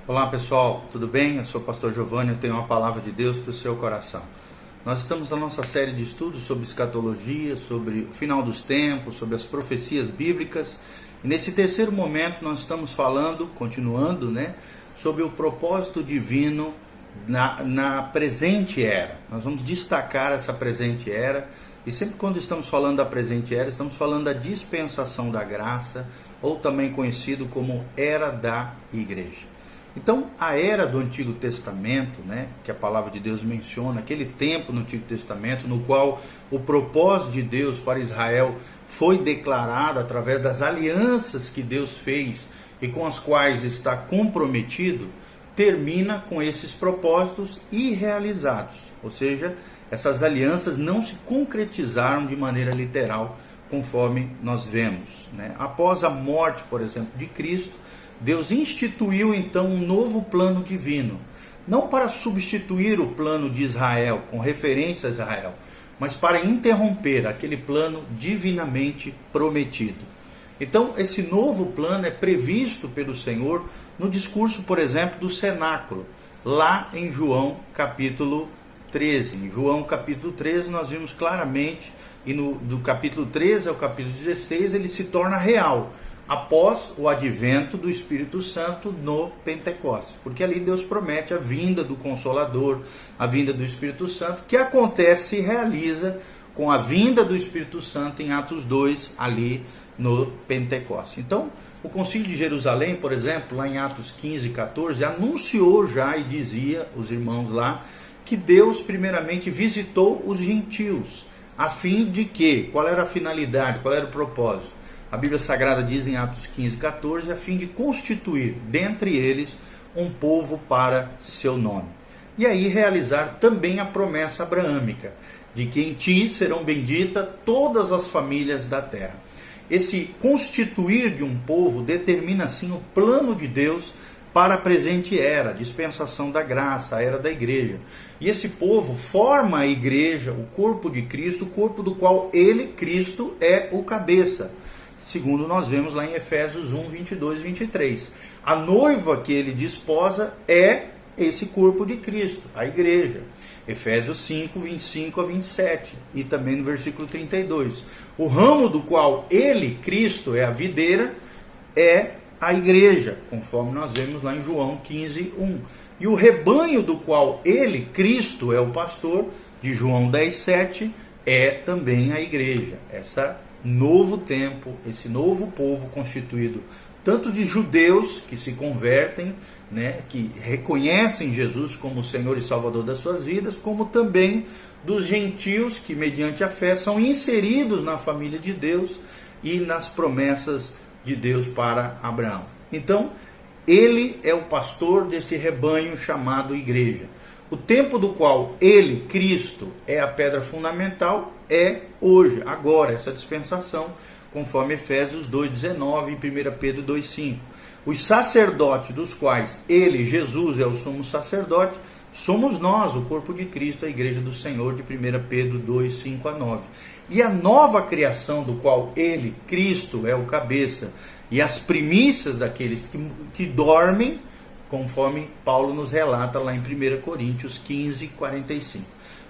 Olá pessoal, tudo bem? Eu sou o pastor Giovanni, eu tenho uma palavra de Deus para o seu coração. Nós estamos na nossa série de estudos sobre escatologia, sobre o final dos tempos, sobre as profecias bíblicas. E nesse terceiro momento nós estamos falando, continuando, sobre o propósito divino na presente era. Nós vamos destacar essa presente era. E sempre quando estamos falando da presente era, estamos falando da dispensação da graça, ou também conhecido como era da igreja. Então, a era do Antigo Testamento, que a palavra de Deus menciona, aquele tempo no Antigo Testamento, no qual o propósito de Deus para Israel foi declarado através das alianças que Deus fez e com as quais está comprometido, termina com esses propósitos irrealizados. Ou seja, essas alianças não se concretizaram de maneira literal, conforme nós vemos. Após a morte, por exemplo, de Cristo, Deus instituiu então um novo plano divino, não para substituir o plano de Israel, com referência a Israel, mas para interromper aquele plano divinamente prometido. Então, esse novo plano é previsto pelo Senhor no discurso, por exemplo, do cenáculo, lá em João capítulo 13. Em João capítulo 13 nós vimos claramente, e do capítulo 13 ao capítulo 16 ele se torna real, após o advento do Espírito Santo no Pentecostes, porque ali Deus promete a vinda do Consolador, a vinda do Espírito Santo, que acontece e realiza com a vinda do Espírito Santo em Atos 2, ali no Pentecostes. Então, o Concílio de Jerusalém, por exemplo, lá em Atos 15 e 14, anunciou já e dizia, os irmãos lá, que Deus primeiramente visitou os gentios, a fim de que, qual era a finalidade, qual era o propósito? A Bíblia Sagrada diz em Atos 15 e 14, a fim de constituir dentre eles um povo para seu nome. E aí realizar também a promessa abraâmica, de que em ti serão benditas todas as famílias da terra. Esse constituir de um povo determina assim o plano de Deus para a presente era, a dispensação da graça, a era da igreja. E esse povo forma a igreja, o corpo de Cristo, o corpo do qual ele, Cristo, é o cabeça. Segundo nós vemos lá em Efésios 1, 22 e 23. A noiva que ele desposa é esse corpo de Cristo, a igreja. Efésios 5, 25 a 27. E também no versículo 32. O ramo do qual ele, Cristo, é a videira, é a igreja, conforme nós vemos lá em João 15, 1. E o rebanho do qual ele, Cristo, é o pastor, de João 10, 7, é também a igreja. Essa novo tempo, esse novo povo constituído tanto de judeus que se convertem, que reconhecem Jesus como Senhor e Salvador das suas vidas, como também dos gentios que mediante a fé são inseridos na família de Deus e nas promessas de Deus para Abraão. Então, ele é o pastor desse rebanho chamado igreja. O tempo do qual ele, Cristo, é a pedra fundamental é hoje, agora, essa dispensação, conforme Efésios 2,19 e 1 Pedro 2,5. Os sacerdotes dos quais ele, Jesus, é o sumo sacerdote, somos nós, o corpo de Cristo, a igreja do Senhor, de 1 Pedro 2,5 a 9. E a nova criação do qual ele, Cristo, é o cabeça, e as primícias daqueles que dormem, conforme Paulo nos relata lá em 1 Coríntios 15, 45.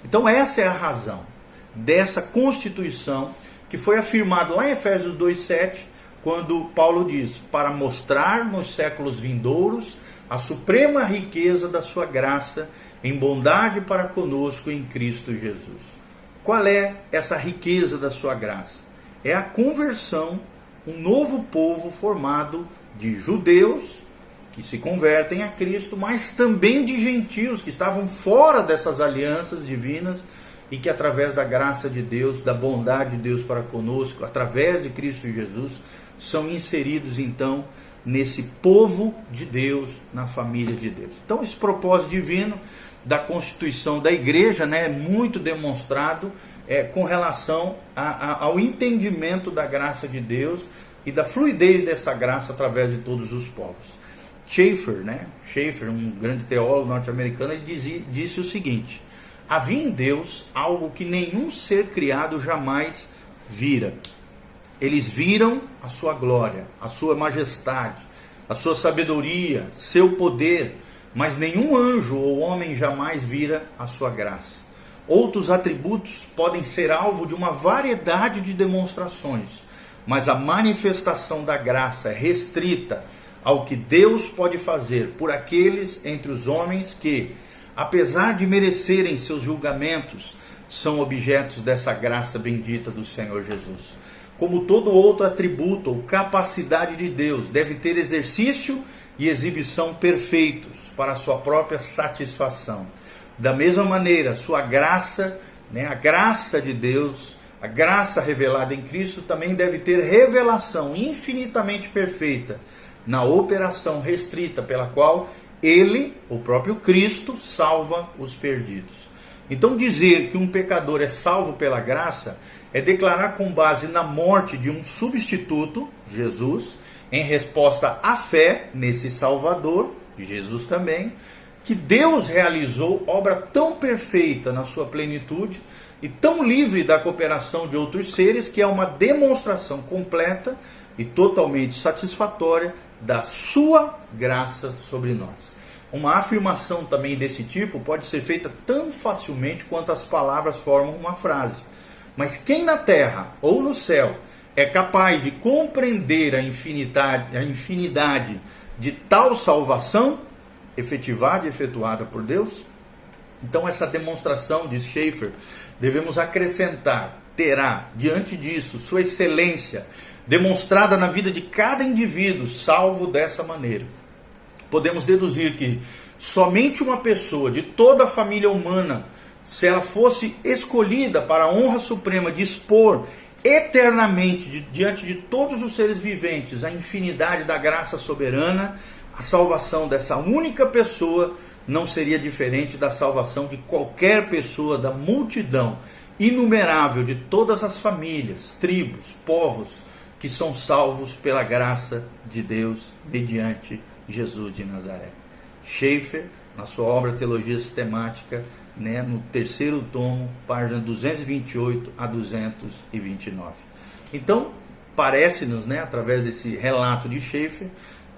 Então essa é a razão dessa constituição que foi afirmada lá em Efésios 2,7, quando Paulo diz, para mostrar nos séculos vindouros a suprema riqueza da sua graça em bondade para conosco em Cristo Jesus. Qual é essa riqueza da sua graça? É a conversão, um novo povo formado de judeus que se convertem a Cristo, mas também de gentios que estavam fora dessas alianças divinas e que através da graça de Deus, da bondade de Deus para conosco, através de Cristo Jesus, são inseridos então nesse povo de Deus, na família de Deus. Então esse propósito divino da constituição da igreja é muito demonstrado com relação ao entendimento da graça de Deus e da fluidez dessa graça através de todos os povos. Schaeffer, um grande teólogo norte-americano, ele disse o seguinte: havia em Deus algo que nenhum ser criado jamais vira. Eles viram a sua glória, a sua majestade, a sua sabedoria, seu poder, mas nenhum anjo ou homem jamais vira a sua graça. Outros atributos podem ser alvo de uma variedade de demonstrações, mas a manifestação da graça é restrita ao que Deus pode fazer por aqueles entre os homens que, apesar de merecerem seus julgamentos, são objetos dessa graça bendita do Senhor Jesus. Como todo outro atributo ou capacidade de Deus, deve ter exercício e exibição perfeitos para a sua própria satisfação. Da mesma maneira, sua graça, a graça de Deus, a graça revelada em Cristo, também deve ter revelação infinitamente perfeita na operação restrita pela qual Ele, o próprio Cristo, salva os perdidos. Então dizer que um pecador é salvo pela graça é declarar com base na morte de um substituto, Jesus, em resposta à fé nesse Salvador, Jesus também, que Deus realizou obra tão perfeita na sua plenitude e tão livre da cooperação de outros seres, que é uma demonstração completa e totalmente satisfatória da sua graça sobre nós. Uma afirmação também desse tipo pode ser feita tão facilmente quanto as palavras formam uma frase. Mas quem na terra ou no céu é capaz de compreender a infinidade de tal salvação efetivada e efetuada por Deus? Então essa demonstração, diz Schaeffer, devemos acrescentar, terá diante disso sua excelência demonstrada na vida de cada indivíduo salvo dessa maneira. Podemos deduzir que somente uma pessoa de toda a família humana, se ela fosse escolhida para a honra suprema de expor eternamente diante de todos os seres viventes a infinidade da graça soberana, a salvação dessa única pessoa não seria diferente da salvação de qualquer pessoa da multidão inumerável de todas as famílias, tribos, povos que são salvos pela graça de Deus mediante Jesus de Nazaré. Schaeffer, na sua obra Teologia Sistemática, no terceiro tomo, página 228 a 229. Então, parece-nos, através desse relato de Schaeffer,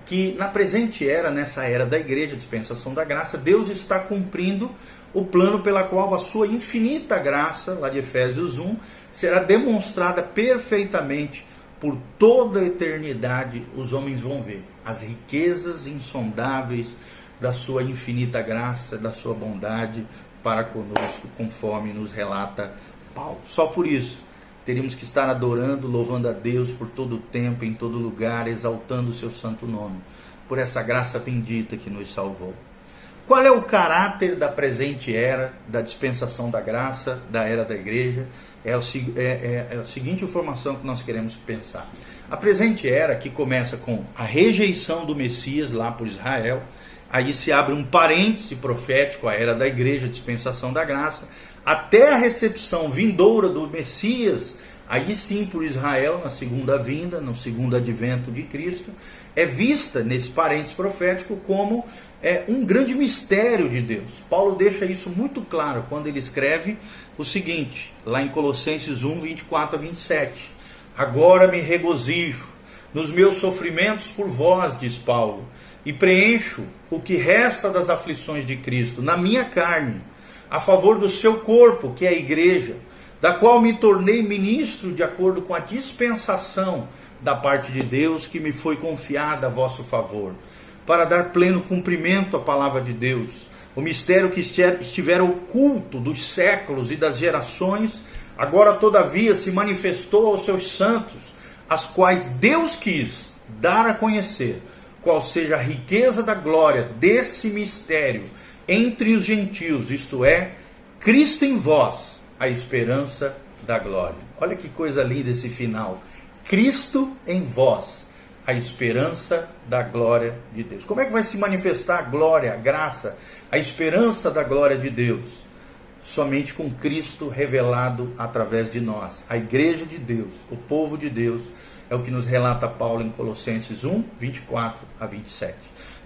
que na presente era, nessa era da igreja, dispensação da graça, Deus está cumprindo o plano pela qual a sua infinita graça, lá de Efésios 1, será demonstrada perfeitamente por toda a eternidade. Os homens vão ver as riquezas insondáveis da sua infinita graça, da sua bondade para conosco, conforme nos relata Paulo. Só por isso teríamos que estar adorando, louvando a Deus por todo o tempo, em todo lugar, exaltando o seu santo nome, por essa graça bendita que nos salvou. Qual é o caráter da presente era, da dispensação da graça, da era da igreja? É a seguinte informação que nós queremos pensar. A presente era, que começa com a rejeição do Messias lá por Israel, aí se abre um parêntese profético, a era da igreja, a dispensação da graça, até a recepção vindoura do Messias, aí sim por Israel, na segunda vinda, no segundo advento de Cristo, é vista nesse parêntese profético como um grande mistério de Deus. Paulo deixa isso muito claro quando ele escreve o seguinte, lá em Colossenses 1, 24 a 27. Agora me regozijo nos meus sofrimentos por vós, diz Paulo, e preencho o que resta das aflições de Cristo na minha carne, a favor do seu corpo, que é a igreja, da qual me tornei ministro de acordo com a dispensação da parte de Deus que me foi confiada a vosso favor, para dar pleno cumprimento à palavra de Deus, o mistério que estivera oculto dos séculos e das gerações, agora todavia se manifestou aos seus santos, as quais Deus quis dar a conhecer, qual seja a riqueza da glória desse mistério entre os gentios, isto é, Cristo em vós, a esperança da glória. Olha que coisa linda esse final. Cristo em vós, a esperança da glória de Deus. Como é que vai se manifestar a glória, a graça, a esperança da glória de Deus? Somente com Cristo revelado através de nós. A igreja de Deus, o povo de Deus, é o que nos relata Paulo em Colossenses 1, 24 a 27.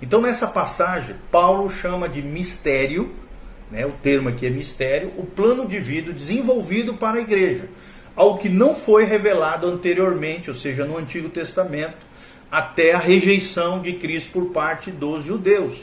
Então nessa passagem, Paulo chama de mistério, o termo aqui é mistério, o plano divino desenvolvido para a igreja, algo que não foi revelado anteriormente, ou seja, no Antigo Testamento, até a rejeição de Cristo por parte dos judeus.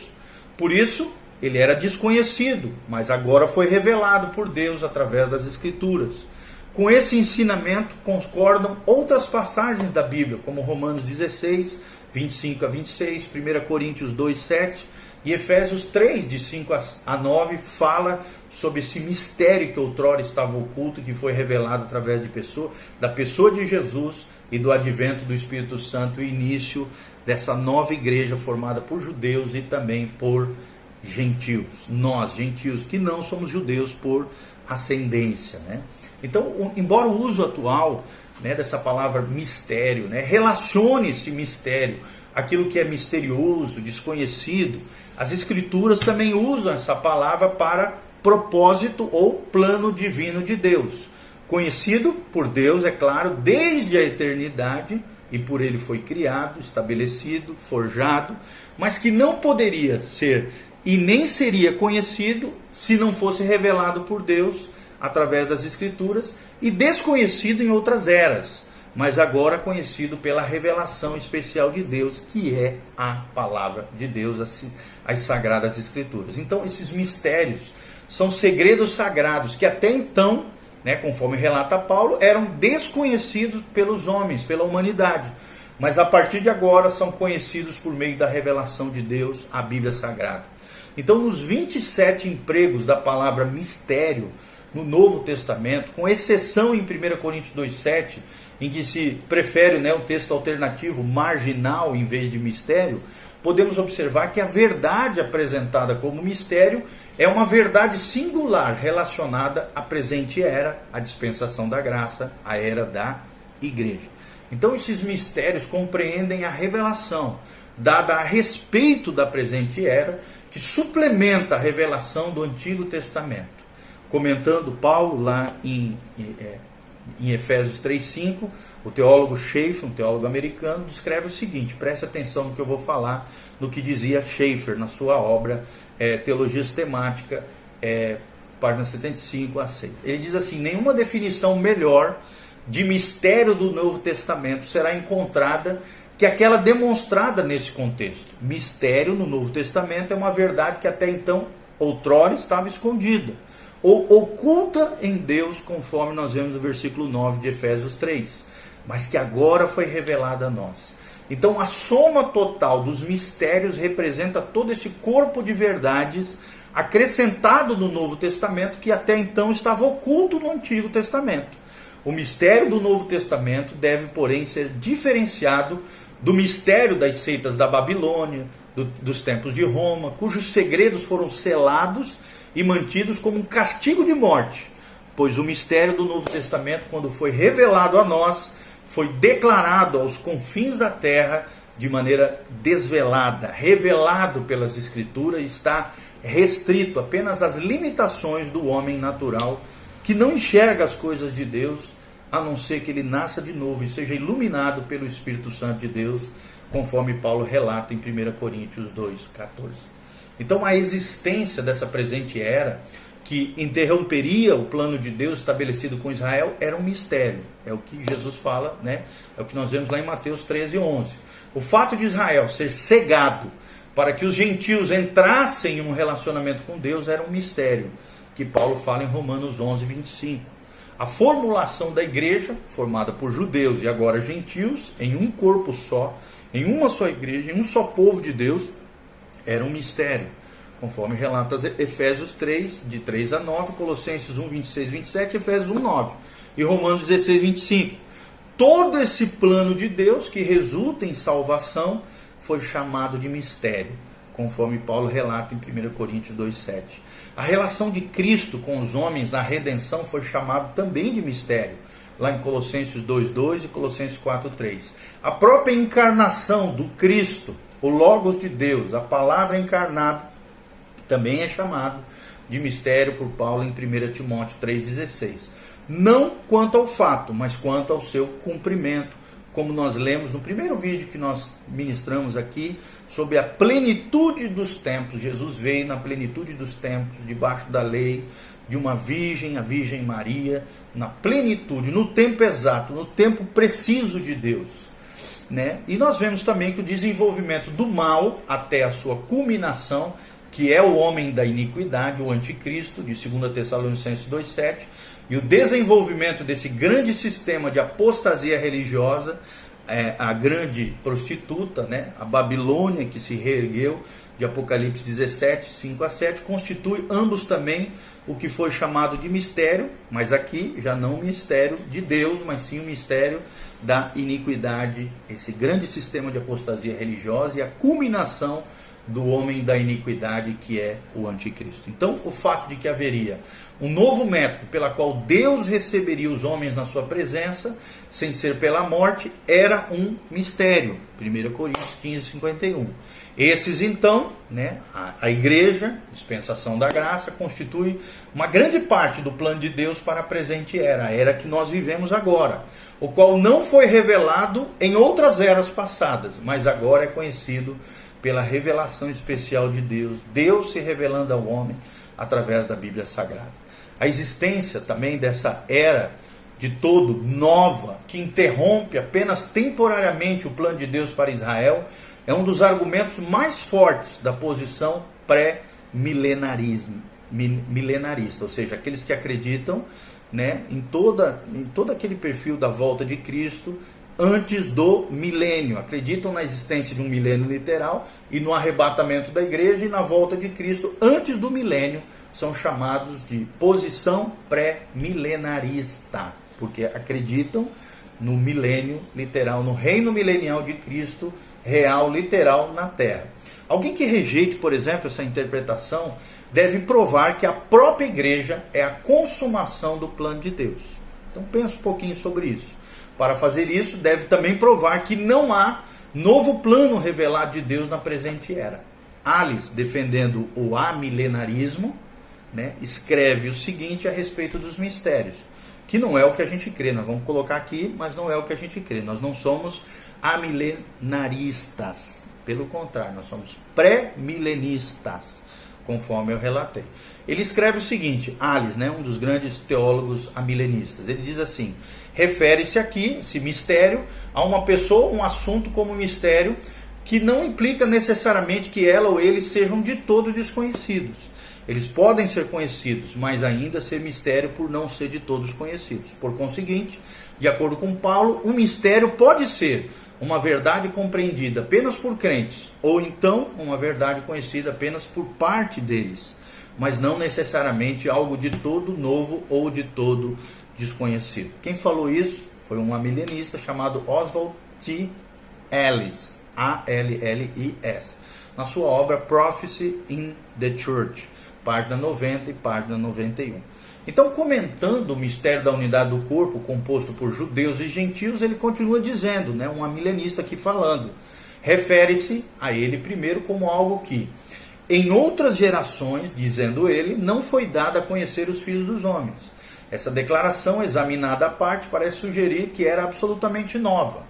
Por isso, ele era desconhecido, mas agora foi revelado por Deus através das Escrituras. Com esse ensinamento concordam outras passagens da Bíblia, como Romanos 16, 25 a 26, 1 Coríntios 2, 7 e Efésios 3, de 5 a 9, fala sobre esse mistério que outrora estava oculto, que foi revelado através da pessoa de Jesus e do advento do Espírito Santo, o início dessa nova igreja formada por judeus e também por gentios. Nós, gentios, que não somos judeus por ascendência, né? Então, embora o uso atual, né, dessa palavra mistério, né, relacione esse mistério, aquilo que é misterioso, desconhecido, as Escrituras também usam essa palavra para propósito ou plano divino de Deus, conhecido por Deus, é claro, desde a eternidade, e por ele foi criado, estabelecido, forjado, mas que não poderia ser e nem seria conhecido se não fosse revelado por Deus através das Escrituras, e desconhecido em outras eras, mas agora conhecido pela revelação especial de Deus, que é a palavra de Deus, as sagradas Escrituras. Então, esses mistérios são segredos sagrados que até então, né, conforme relata Paulo, eram desconhecidos pelos homens, pela humanidade, mas a partir de agora são conhecidos por meio da revelação de Deus, a Bíblia Sagrada. Então, nos 27 empregos da palavra mistério no Novo Testamento, com exceção em 1 Coríntios 2,7, em que se prefere, né, um texto alternativo, marginal em vez de mistério, podemos observar que a verdade apresentada como mistério é uma verdade singular relacionada à presente era, à dispensação da graça, à era da igreja. Então esses mistérios compreendem a revelação dada a respeito da presente era, que suplementa a revelação do Antigo Testamento. Comentando Paulo lá em Efésios 3,5, o teólogo Schaeffer, um teólogo americano, descreve o seguinte, preste atenção no que eu vou falar, no que dizia Schaeffer na sua obra Teologia Sistemática, página 75 a 6. Ele diz assim, nenhuma definição melhor de mistério do Novo Testamento será encontrada que aquela demonstrada nesse contexto. Mistério no Novo Testamento é uma verdade que até então, outrora, estava escondida, ou oculta em Deus, conforme nós vemos no versículo 9 de Efésios 3, mas que agora foi revelada a nós. Então a soma total dos mistérios representa todo esse corpo de verdades acrescentado no Novo Testamento, que até então estava oculto no Antigo Testamento. O mistério do Novo Testamento deve, porém, ser diferenciado do mistério das seitas da Babilônia, dos templos de Roma, cujos segredos foram selados e mantidos como um castigo de morte, pois o mistério do Novo Testamento, quando foi revelado a nós, foi declarado aos confins da terra de maneira desvelada, revelado pelas Escrituras, está restrito apenas às limitações do homem natural, que não enxerga as coisas de Deus, a não ser que ele nasça de novo e seja iluminado pelo Espírito Santo de Deus, conforme Paulo relata em 1 Coríntios 2,14. Então a existência dessa presente era, que interromperia o plano de Deus estabelecido com Israel, era um mistério. É o que Jesus fala, né? É o que nós vemos lá em Mateus 13:11. O fato de Israel ser cegado para que os gentios entrassem em um relacionamento com Deus era um mistério, que Paulo fala em Romanos 11:25. A formulação da igreja, formada por judeus e agora gentios, em um corpo só, em uma só igreja, em um só povo de Deus, era um mistério, conforme relata Efésios 3, de 3 a 9, Colossenses 1, 26, 27, Efésios 1, 9 e Romanos 16, 25. Todo esse plano de Deus que resulta em salvação foi chamado de mistério, conforme Paulo relata em 1 Coríntios 2, 7. A relação de Cristo com os homens na redenção foi chamado também de mistério, lá em Colossenses 2:2 e Colossenses 4:3. A própria encarnação do Cristo, o Logos de Deus, a palavra encarnada, também é chamado de mistério por Paulo em 1 Timóteo 3,16. Não quanto ao fato, mas quanto ao seu cumprimento, como nós lemos no primeiro vídeo que nós ministramos aqui, sobre a plenitude dos tempos. Jesus veio na plenitude dos tempos, debaixo da lei, de uma virgem, a Virgem Maria, na plenitude, no tempo exato, no tempo preciso de Deus. né? E nós vemos também que o desenvolvimento do mal até a sua culminação, que é o homem da iniquidade, o anticristo, de 2 Tessalonicenses 2,7, e o desenvolvimento desse grande sistema de apostasia religiosa, a grande prostituta, né? A Babilônia que se reergueu, de Apocalipse 17, 5 a 7, constitui ambos também o que foi chamado de mistério, mas aqui já não o mistério de Deus, mas sim o mistério da iniquidade, esse grande sistema de apostasia religiosa e a culminação do homem da iniquidade, que é o anticristo. Então, o fato de que haveria um novo método pela qual Deus receberia os homens na sua presença, sem ser pela morte, era um mistério. 1 Coríntios 15, 51. Esses então, né, a igreja, dispensação da graça, constitui uma grande parte do plano de Deus para a presente era, a era que nós vivemos agora, o qual não foi revelado em outras eras passadas, mas agora é conhecido pela revelação especial de Deus, Deus se revelando ao homem através da Bíblia Sagrada. A existência também dessa era de todo nova, que interrompe apenas temporariamente o plano de Deus para Israel, é um dos argumentos mais fortes da posição pré-milenarista, ou seja, aqueles que acreditam, né, em todo aquele perfil da volta de Cristo antes do milênio, acreditam na existência de um milênio literal e no arrebatamento da igreja e na volta de Cristo antes do milênio, são chamados de posição pré-milenarista, porque acreditam no milênio literal, no reino milenial de Cristo, real, literal, na terra. Alguém que rejeite, por exemplo, essa interpretação, deve provar que a própria igreja é a consumação do plano de Deus. Então pense um pouquinho sobre isso. Para fazer isso, deve também provar que não há novo plano revelado de Deus na presente era. Alice, defendendo o amilenarismo, né, escreve o seguinte a respeito dos mistérios, que não é o que a gente crê. Nós vamos colocar aqui, mas não é o que a gente crê. Nós não somos amilenaristas. Pelo contrário, nós somos pré-milenistas, conforme eu relatei. Ele escreve o seguinte, Alice, né, um dos grandes teólogos amilenistas, ele diz assim, refere-se aqui, esse mistério, a uma pessoa, um assunto como mistério, que não implica necessariamente que ela ou ele sejam de todo desconhecidos. Eles podem ser conhecidos, mas ainda ser mistério por não ser de todos conhecidos. Por conseguinte, de acordo com Paulo, um mistério pode ser uma verdade compreendida apenas por crentes, ou então uma verdade conhecida apenas por parte deles, mas não necessariamente algo de todo novo ou de todo desconhecido. Quem falou isso foi um amilenista chamado Oswald T. Allis, A-L-L-I-S, na sua obra Prophecy in the Church, página 90 e página 91. Então, comentando o mistério da unidade do corpo, composto por judeus e gentios, ele continua dizendo, né, um amilenista aqui falando, refere-se a ele primeiro como algo que, em outras gerações, dizendo ele, não foi dado a conhecer os filhos dos homens. Essa declaração, examinada à parte, parece sugerir que era absolutamente nova.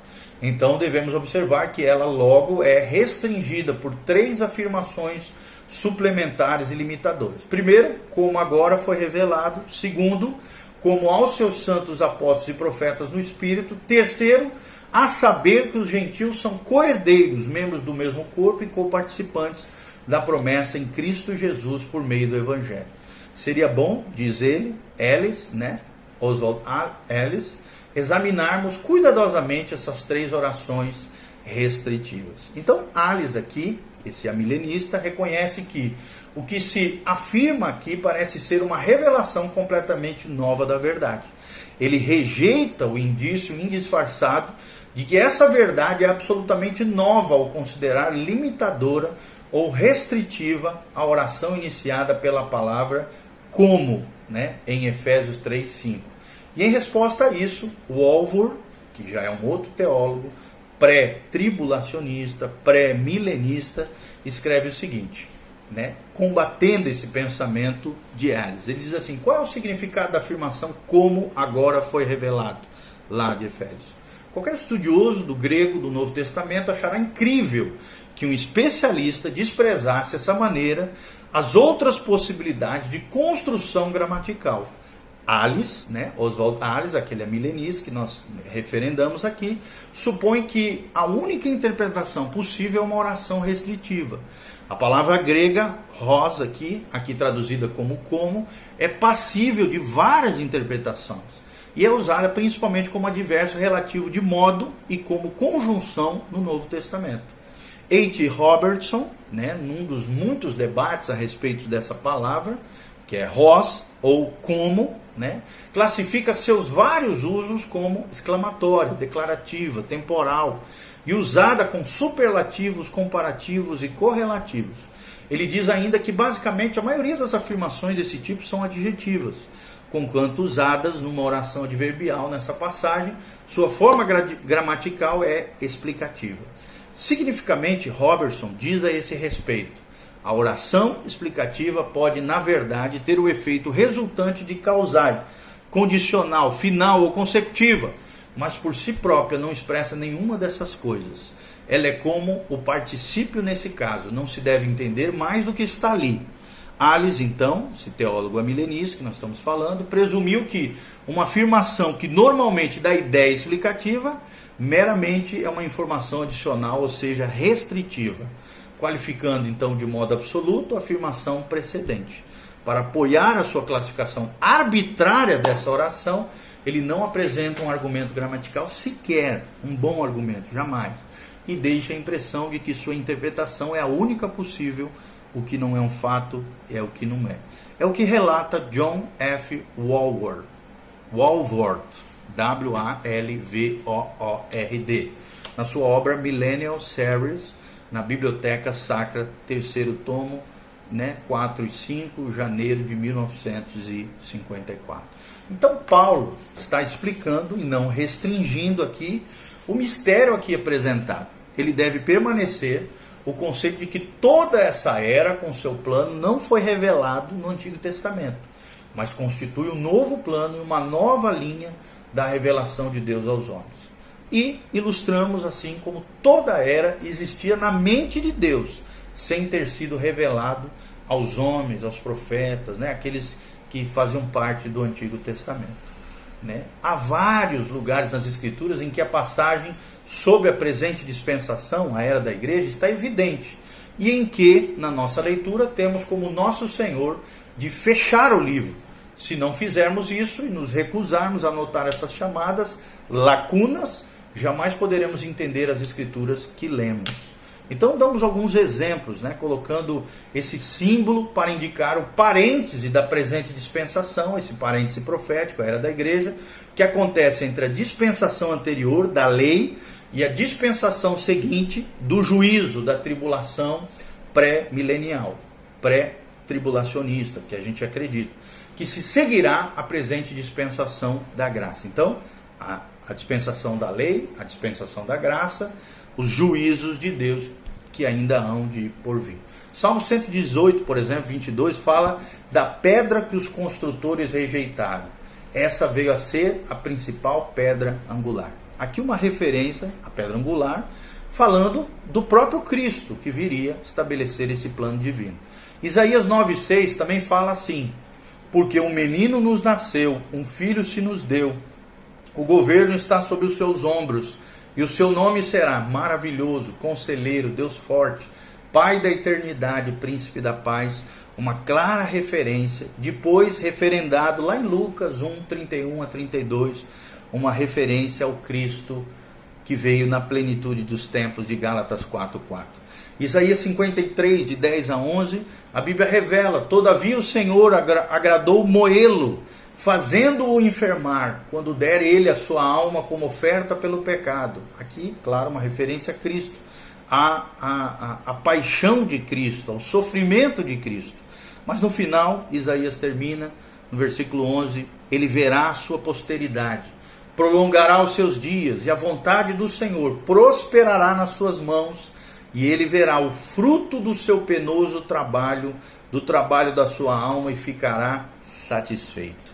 Então, devemos observar que ela logo é restringida por 3 afirmações suplementares e limitadoras. Primeiro, como agora foi revelado. Segundo, como aos seus santos apóstolos e profetas no Espírito. Terceiro, a saber que os gentios são co-herdeiros, membros do mesmo corpo e co-participantes da promessa em Cristo Jesus por meio do Evangelho. Seria bom, diz ele, Ellis, né, Oswald Ellis, examinarmos cuidadosamente essas 3 orações restritivas. Então, Alice aqui, esse amilenista, reconhece que o que se afirma aqui parece ser uma revelação completamente nova da verdade. Ele rejeita o indício indisfarçado de que essa verdade é absolutamente nova ao considerar limitadora ou restritiva a oração iniciada pela palavra como, né, em Efésios 3:5. E em resposta a isso, Walvoord, que já é um outro teólogo, pré-tribulacionista, pré-milenista, escreve o seguinte, né, combatendo esse pensamento de Alice. Ele diz assim, qual é o significado da afirmação como agora foi revelado, lá de Efésios? Qualquer estudioso do grego do Novo Testamento achará incrível que um especialista desprezasse essa maneira as outras possibilidades de construção gramatical. Alice, né, Oswald Alice, aquele milenista que nós referendamos aqui, supõe que a única interpretação possível é uma oração restritiva. A palavra grega, ros aqui traduzida como, é passível de várias interpretações. E é usada principalmente como advérbio relativo de modo e como conjunção no Novo Testamento. H. Robertson, né, num dos muitos debates a respeito dessa palavra, que é ros ou como, né, classifica seus vários usos como exclamatória, declarativa, temporal, e usada com superlativos, comparativos e correlativos. Ele diz ainda que basicamente a maioria das afirmações desse tipo são adjetivas, conquanto usadas numa oração adverbial nessa passagem, sua forma gramatical é explicativa. Significativamente, Robertson diz a esse respeito: a oração explicativa pode, na verdade, ter o efeito resultante de causar, condicional, final ou consecutiva, mas por si própria não expressa nenhuma dessas coisas. Ela é como o particípio nesse caso, não se deve entender mais do que está ali. Alice, então, esse teólogo milenista que nós estamos falando, presumiu que uma afirmação que normalmente dá ideia explicativa, meramente é uma informação adicional, ou seja, restritiva, qualificando então de modo absoluto a afirmação precedente. Para apoiar a sua classificação arbitrária dessa oração, ele não apresenta um argumento gramatical sequer, um bom argumento, jamais, e deixa a impressão de que sua interpretação é a única possível. O que não é um fato é o que não é. É o que relata John F. Walvoord, W-A-L-V-O-O-R-D, na sua obra Millennial Series, na Biblioteca Sacra, terceiro tomo, né, 4 e 5, janeiro de 1954. Então Paulo está explicando e não restringindo aqui o mistério aqui apresentado. Ele deve permanecer o conceito de que toda essa era com seu plano não foi revelado no Antigo Testamento, mas constitui um novo plano e uma nova linha da revelação de Deus aos homens. E ilustramos assim como toda a era existia na mente de Deus, sem ter sido revelado aos homens, aos profetas, né, aqueles que faziam parte do Antigo Testamento. Né? Há vários lugares nas Escrituras em que a passagem sobre a presente dispensação, a era da igreja, está evidente, e em que, na nossa leitura, temos como nosso Senhor de fechar o livro. Se não fizermos isso e nos recusarmos a notar essas chamadas lacunas, jamais poderemos entender as Escrituras que lemos. Então damos alguns exemplos, né, colocando esse símbolo para indicar o parêntese da presente dispensação, esse parêntese profético, a era da igreja, que acontece entre a dispensação anterior da lei e a dispensação seguinte do juízo, da tribulação pré-milenial, pré-tribulacionista, que a gente acredita, que se seguirá a presente dispensação da graça. Então, a dispensação da lei, a dispensação da graça, os juízos de Deus que ainda hão de por vir. Salmo 118, por exemplo, 22, fala da pedra que os construtores rejeitaram. Essa veio a ser a principal pedra angular. Aqui uma referência à pedra angular, falando do próprio Cristo, que viria estabelecer esse plano divino. Isaías 9,6 também fala assim: porque um menino nos nasceu, um filho se nos deu, o governo está sobre os seus ombros, e o seu nome será Maravilhoso, Conselheiro, Deus Forte, Pai da Eternidade, Príncipe da Paz. Uma clara referência, depois referendado lá em Lucas 1, 31 a 32, uma referência ao Cristo que veio na plenitude dos tempos, de Gálatas 4:4. Isaías 53, de 10 a 11, a Bíblia revela: todavia o Senhor agradou moê-lo, fazendo-o enfermar, quando der ele a sua alma como oferta pelo pecado. Aqui, claro, uma referência a Cristo, a paixão de Cristo, ao sofrimento de Cristo. Mas no final, Isaías termina, no versículo 11, ele verá a sua posteridade, prolongará os seus dias, e a vontade do Senhor prosperará nas suas mãos, e ele verá o fruto do seu penoso trabalho, do trabalho da sua alma, e ficará satisfeito.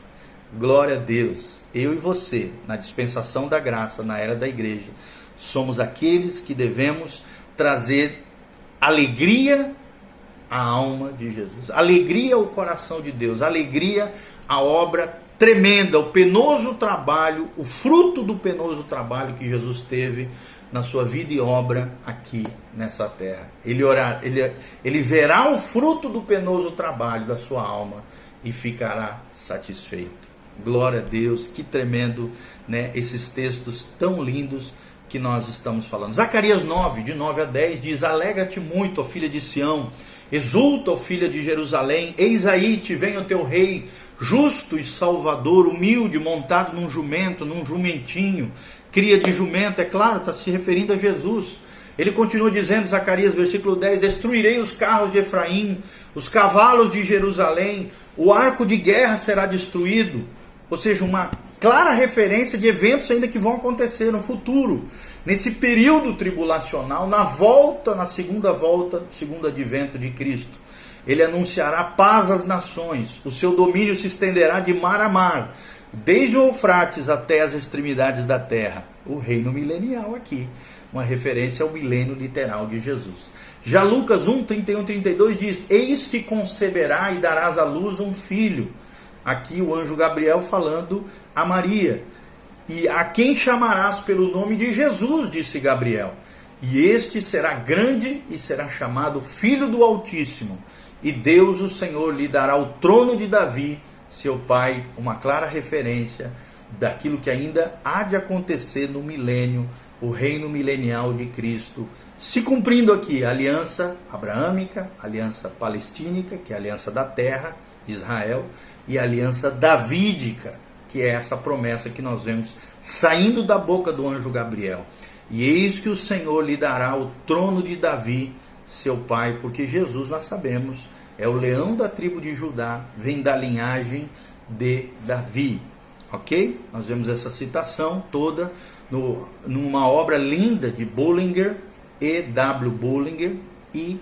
Glória a Deus. Eu e você, na dispensação da graça, na era da igreja, somos aqueles que devemos trazer alegria à alma de Jesus, alegria ao coração de Deus, alegria à obra tremenda, o penoso trabalho, o fruto do penoso trabalho que Jesus teve na sua vida e obra aqui nessa terra. Ele verá o fruto do penoso trabalho da sua alma e ficará satisfeito. Glória a Deus, que tremendo, né, esses textos tão lindos que nós estamos falando. Zacarias 9, de 9 a 10 diz: alegra-te muito, ó filha de Sião, exulta, ó filha de Jerusalém, eis aí te vem o teu rei, justo e salvador, humilde, montado num jumento, num jumentinho, cria de jumento. É claro, está se referindo a Jesus. Ele continua dizendo, Zacarias, versículo 10, destruirei os carros de Efraim, os cavalos de Jerusalém, o arco de guerra será destruído. Ou seja, uma clara referência de eventos ainda que vão acontecer no futuro, nesse período tribulacional, na segunda volta, segundo advento de Cristo. Ele anunciará paz às nações, o seu domínio se estenderá de mar a mar, desde o Eufrates até as extremidades da terra. O reino milenial aqui, uma referência ao milênio literal de Jesus. Já Lucas 1, 31, 32 diz, eis que conceberá e darás à luz um filho. Aqui o anjo Gabriel falando a Maria. E a quem chamarás pelo nome de Jesus, disse Gabriel. E este será grande e será chamado Filho do Altíssimo. E Deus, o Senhor, lhe dará o trono de Davi, seu pai. Uma clara referência daquilo que ainda há de acontecer no milênio, o reino milenial de Cristo. Se cumprindo aqui a aliança abraâmica, a aliança palestínica, que é a aliança da terra, de Israel, e a aliança davídica, que é essa promessa que nós vemos saindo da boca do anjo Gabriel. E eis que o Senhor lhe dará o trono de Davi, seu pai, porque Jesus, nós sabemos, é o leão da tribo de Judá, vem da linhagem de Davi. Ok? Nós vemos essa citação toda numa obra linda de Bullinger, E.W. Bullinger e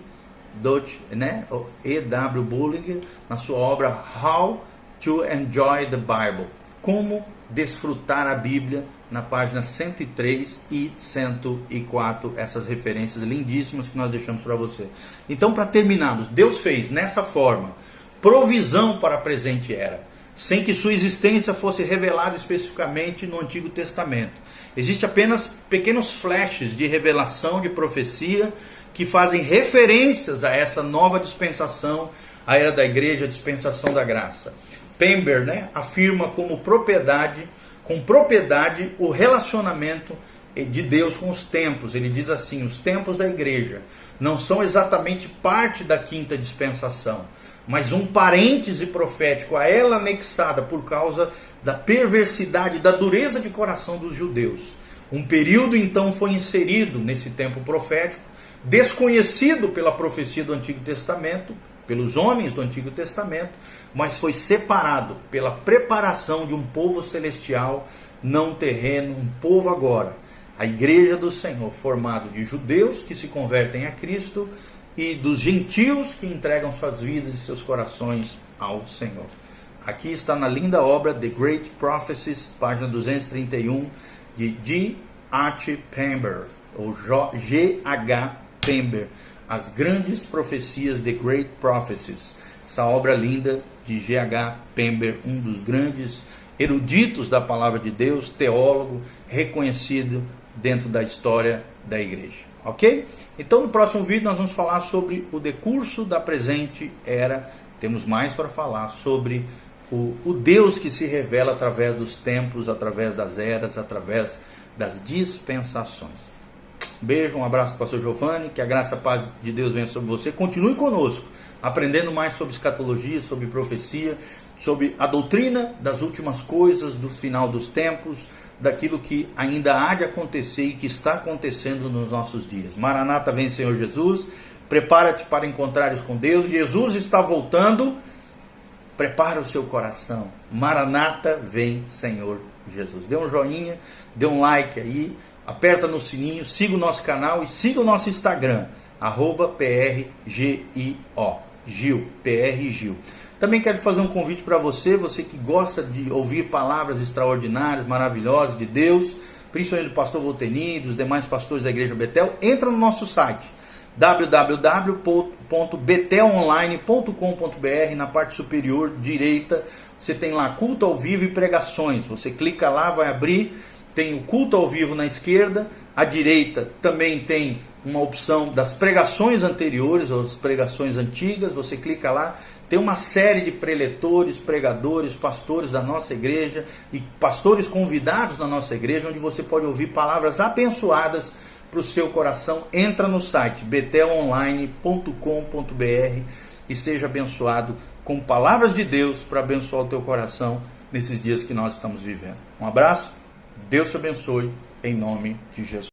Dutch, né? E.W. Bullinger, na sua obra How to Enjoy the Bible, como desfrutar a Bíblia, na página 103 e 104, essas referências lindíssimas que nós deixamos para você. Então, para terminarmos, Deus fez nessa forma provisão para a presente era, sem que sua existência fosse revelada especificamente no Antigo Testamento. Existem apenas pequenos flashes de revelação, de profecia, que fazem referências a essa nova dispensação, a era da igreja, a dispensação da graça. Pember, né, afirma com propriedade o relacionamento de Deus com os tempos. Ele diz assim, os tempos da igreja não são exatamente parte da quinta dispensação, mas um parêntese profético a ela anexada por causa da perversidade, da dureza de coração dos judeus. Um período então foi inserido nesse tempo profético, desconhecido pela profecia do Antigo Testamento, pelos homens do Antigo Testamento, mas foi separado pela preparação de um povo celestial, não terreno, um povo agora, a igreja do Senhor, formado de judeus que se convertem a Cristo e dos gentios que entregam suas vidas e seus corações ao Senhor. Aqui está na linda obra The Great Prophecies, página 231, de G. H. Pember, ou G.H. Pember, as grandes profecias, The Great Prophecies. Essa obra linda de G.H. Pember, um dos grandes eruditos da palavra de Deus, teólogo reconhecido dentro da história da igreja. Ok? Então no próximo vídeo nós vamos falar sobre o decurso da presente era. Temos mais para falar sobre o Deus que se revela através dos tempos, através das eras, através das dispensações. Um beijo, um abraço do pastor Giovanni, que a graça e a paz de Deus venha sobre você. Continue conosco, aprendendo mais sobre escatologia, sobre profecia, sobre a doutrina das últimas coisas, do final dos tempos, daquilo que ainda há de acontecer e que está acontecendo nos nossos dias. Maranata, vem Senhor Jesus, prepara-te para encontrares com Deus, Jesus está voltando, prepara o seu coração. Maranata, vem Senhor Jesus. Dê um joinha, dê um like aí, aperta no sininho, siga o nosso canal e siga o nosso Instagram, @PRGIO, Gil, PR Gil. Também quero fazer um convite para você que gosta de ouvir palavras extraordinárias, maravilhosas de Deus, principalmente do pastor Volteni, dos demais pastores da Igreja Betel, entra no nosso site, www.betelonline.com.br. Na parte superior direita você tem lá culto ao vivo e pregações. Você clica lá, vai abrir, tem o culto ao vivo na esquerda, à direita também tem uma opção das pregações anteriores, ou as pregações antigas. Você clica lá, tem uma série de preletores, pregadores, pastores da nossa igreja e pastores convidados da nossa igreja, onde você pode ouvir palavras abençoadas para o seu coração. Entra no site betelonline.com.br e seja abençoado com palavras de Deus para abençoar o teu coração nesses dias que nós estamos vivendo. Um abraço, Deus te abençoe, em nome de Jesus.